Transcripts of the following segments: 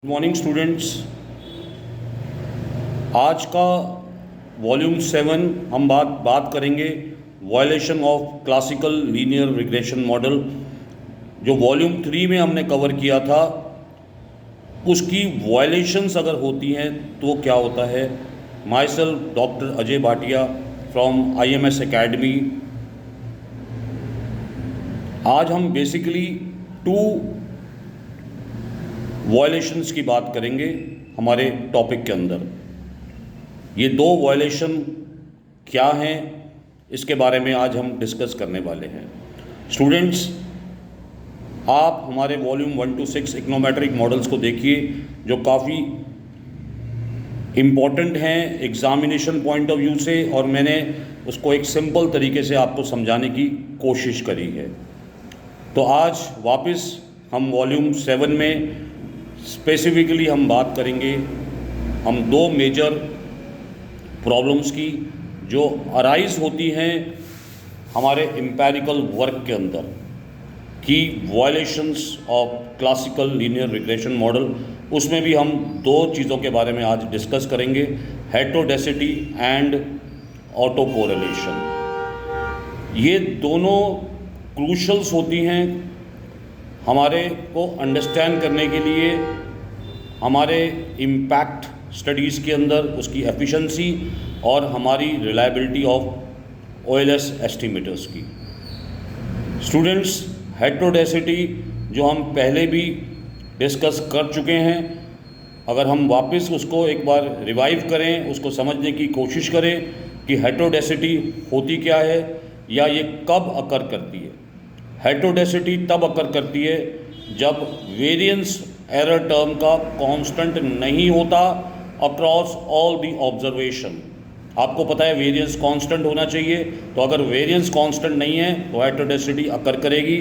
Good morning students. आज का volume 7 हम बात करेंगे violation of classical linear regression model. जो वॉल्यूम 3 में हमने कवर किया था, उसकी वायलेशंस अगर होती हैं तो क्या होता है। My self doctor Ajay Bhatia from IMS academy. आज हम बेसिकली 2 वायलेशंस की बात करेंगे हमारे टॉपिक के अंदर। ये 2 वायलेशन क्या हैं, इसके बारे में आज हम डिस्कस करने वाले हैं। स्टूडेंट्स, आप हमारे वॉल्यूम 1 to 6 इकोनोमेट्रिक मॉडल्स को देखिए, जो काफ़ी इम्पॉर्टेंट हैं एग्ज़ामिनेशन पॉइंट ऑफ व्यू से, और मैंने उसको एक सिंपल तरीके से आपको समझाने की कोशिश करी है। तो आज वापस हम वॉल्यूम 7 में स्पेसिफिकली हम बात करेंगे हम 2 मेजर प्रॉब्लम्स की जो अराइज होती हैं हमारे एम्पिरिकल वर्क के अंदर, की violations of classical linear regression model. उसमें भी हम 2 चीज़ों के बारे में आज डिस्कस करेंगे, हेटेरोडेसिटी एंड ऑटो कोरिलेशन। ये दोनों क्रूशल्स होती हैं हमारे को अंडरस्टैंड करने के लिए, हमारे इम्पैक्ट स्टडीज़ के अंदर उसकी एफिशिएंसी और हमारी रिलायबिलिटी ऑफ OLS एस्टिमेटर्स की। स्टूडेंट्स, हेटेरोडेसिटी जो हम पहले भी डिस्कस कर चुके हैं, अगर हम वापस उसको एक बार रिवाइव करें, उसको समझने की कोशिश करें कि हेटेरोडेसिटी होती क्या है या ये कब अकर करती है। हेटेरोडेसिटी तब अकर करती है जब वेरिएंस एरर टर्म का कांस्टेंट नहीं होता अक्रॉस ऑल द ऑब्जर्वेशन। आपको पता है वेरिएंस कांस्टेंट होना चाहिए, तो अगर वेरिएंस कांस्टेंट नहीं है तो हेटेरोडेसिटी अकर करेगी।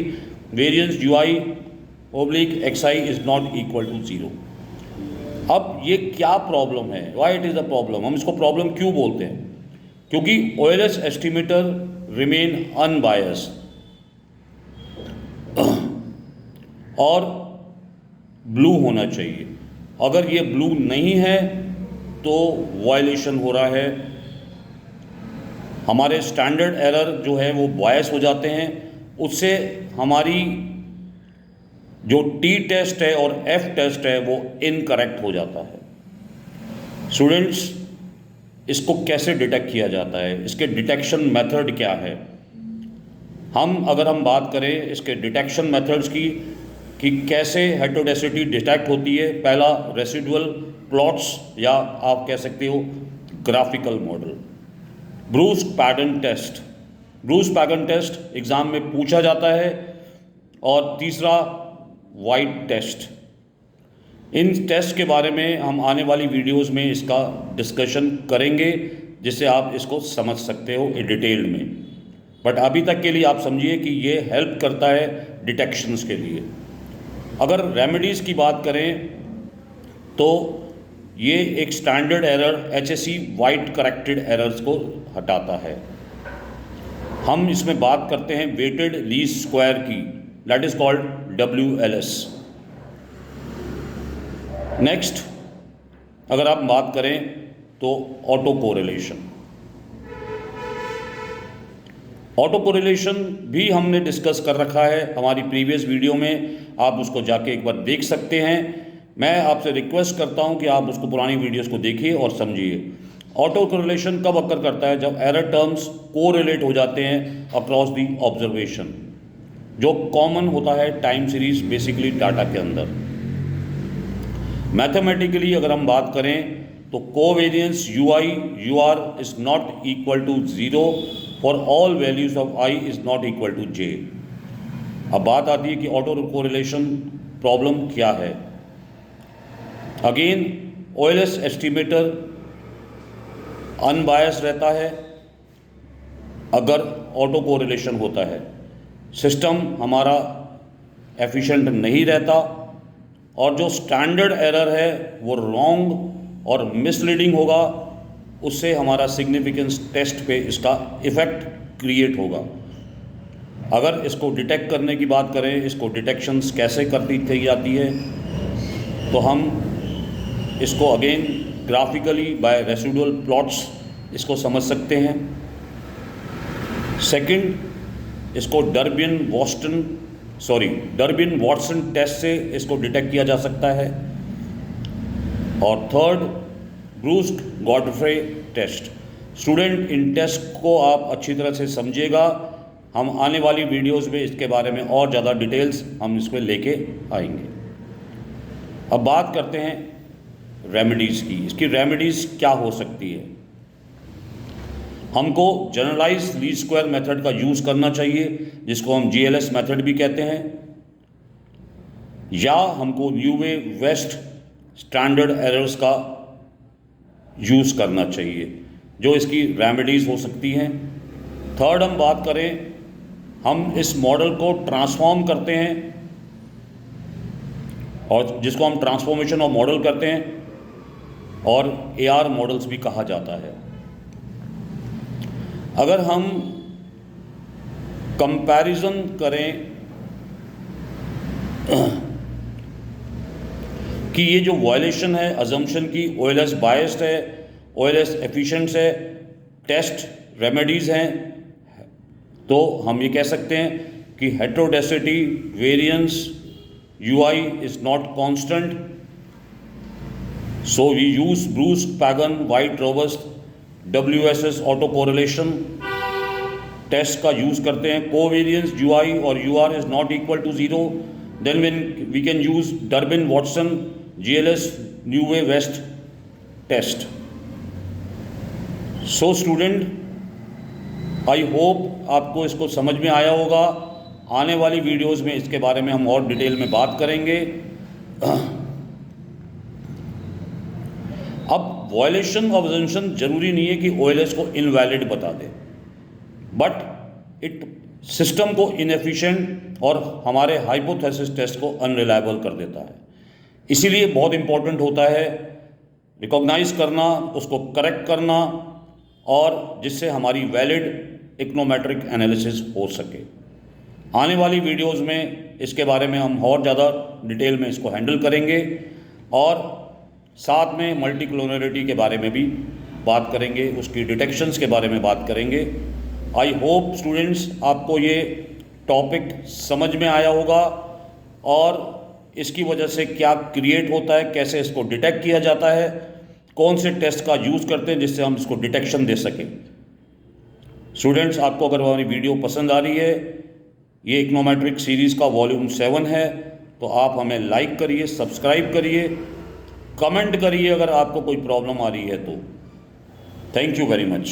Variance UI/XI is not equal to 0। अब ये क्या प्रॉब्लम है, why it is a problem, हम इसको प्रॉब्लम क्यों बोलते हैं? क्योंकि OLS एस्टिमेटर रिमेन अनबायस्ड और ब्लू होना चाहिए। अगर ये ब्लू नहीं है तो वायलेशन हो रहा है। हमारे स्टैंडर्ड एरर जो है वो बायस हो जाते हैं, उससे हमारी जो T टेस्ट है और F टेस्ट है वो इनकरेक्ट हो जाता है। स्टूडेंट्स, इसको कैसे डिटेक्ट किया जाता है, इसके डिटेक्शन मेथड क्या है? अगर हम बात करें इसके डिटेक्शन मेथड्स की कि कैसे हेटेरोडेसिटी डिटेक्ट होती है, पहला रेसिडुअल प्लॉट्स या आप कह सकते हो graphical model. Breusch pattern test, Breusch pattern test exam में पूछा जाता है, और तीसरा वाइट टेस्ट। इन टेस्ट के बारे में हम आने वाली वीडियोस में इसका डिस्कशन करेंगे, जिससे आप इसको समझ सकते हो डिटेल में। बट अभी तक के लिए आप समझिए कि ये हेल्प करता है डिटेक्शंस के लिए। अगर रेमेडीज़ की बात करें तो ये एक standard error HSE white corrected errors को हटाता है। हम इसमें बात करते हैं वेटेड लीस्ट स्क्वायर की, that is called WLS। Next, अगर आप बात करें तो ऑटो कोरिलेशन। ऑटो कोरिलेशन भी हमने डिस्कस कर रखा है हमारी प्रीवियस वीडियो में, आप उसको जाके एक बार देख सकते हैं। मैं आपसे रिक्वेस्ट करता हूं कि आप उसको पुरानी वीडियोस को देखिए और समझिए। ऑटो कोरिलेशन कब अकर करता है? जब एरर टर्म्स कोरिलेट हो जाते हैं अक्रॉस द ऑब्जर्वेशन, जो कॉमन होता है टाइम सीरीज बेसिकली डाटा के अंदर। मैथमेटिकली अगर हम बात करें तो covariance UI/UR is not equal to 0 for all values of I is not equal to J। अब बात आती है कि ऑटो कोरिलेशन प्रॉब्लम क्या है। अगेन OLS एस्टिमेटर अनबायस्ड रहता है अगर ऑटो कोरिलेशन होता है। सिस्टम हमारा एफिशिएंट नहीं रहता, और जो स्टैंडर्ड एरर है वो रॉन्ग और मिसलीडिंग होगा, उससे हमारा सिग्निफिकेंस टेस्ट पे इसका इफ़ेक्ट क्रिएट होगा। अगर इसको डिटेक्ट करने की बात करें, इसको डिटेक्शंस कैसे करती थी जाती है, तो हम इसको again graphically by residual plots इसको समझ सकते हैं। सेकंड, इसको डर्बिन वॉटसन टेस्ट से इसको डिटेक्ट किया जा सकता है। और थर्ड, ब्रूस्ट गॉडफ्रे टेस्ट। स्टूडेंट, इन टेस्ट को आप अच्छी तरह से समझिएगा। हम आने वाली वीडियोस में इसके बारे में और ज़्यादा डिटेल्स हम इसमें लेके आएंगे। अब बात करते हैं रेमेडीज़ की। इसकी रेमेडीज़ क्या हो सकती है? हमको जनरलाइज लीस्ट स्क्वायर मेथड का यूज़ करना चाहिए, जिसको हम GLS मेथड भी कहते हैं, या हमको Newey West standard errors का यूज़ करना चाहिए, जो इसकी रेमेडीज़ हो सकती हैं। थर्ड, हम बात करें, हम इस मॉडल को ट्रांसफॉर्म करते हैं, और जिसको हम ट्रांसफॉर्मेशन ऑफ मॉडल करते हैं, और AR मॉडल्स भी कहा जाता है। अगर हम कंपैरिजन करें कि ये जो वायलेशन है अजम्पशन की, OLS बायस्ड है, OLS एफिशिएंट है, टेस्ट रेमेडीज़ हैं, तो हम ये कह सकते हैं कि हेटेरोडेसिटी variance UI is not constant, so we use Bruce, Pagan, White, Robust, WSS autocorrelation test का यूज़ करते हैं। कोवेरियंस UI और UR is not equal to 0, then when we can use Durbin, Watson, GLS, New Way West test. So student, I hope आपको इसको समझ में आया होगा। आने वाली वीडियोस में इसके बारे में हम और डिटेल में बात करेंगे। अब वायलेशन ऑफ अजम्पशन जरूरी नहीं है कि OLS को इनवैलिड बता दे, बट इट सिस्टम को इनएफिशिएंट और हमारे हाइपोथेसिस टेस्ट को अनरिलायबल कर देता है। इसीलिए बहुत इंपॉर्टेंट होता है रिकॉग्नाइज करना, उसको करेक्ट करना, और जिससे हमारी वैलिड इकोनोमेट्रिक एनालिसिस हो सके। आने वाली वीडियोस में इसके बारे में हम और ज़्यादा डिटेल में इसको हैंडल करेंगे, और साथ में मल्टीक्लोनरिटी के बारे में भी बात करेंगे, उसकी डिटेक्शंस के बारे में बात करेंगे। आई होप स्टूडेंट्स आपको ये टॉपिक समझ में आया होगा, और इसकी वजह से क्या क्रिएट होता है, कैसे इसको डिटेक्ट किया जाता है, कौन से टेस्ट का यूज़ करते हैं जिससे हम इसको डिटेक्शन दे सकें। स्टूडेंट्स, आपको अगर हमारी वीडियो पसंद आ रही है, ये इकोनोमेट्रिक सीरीज़ का वॉल्यूम 7 है, तो आप हमें लाइक करिए, सब्सक्राइब करिए, कमेंट करिए अगर आपको कोई प्रॉब्लम आ रही है तो। Thank you very much.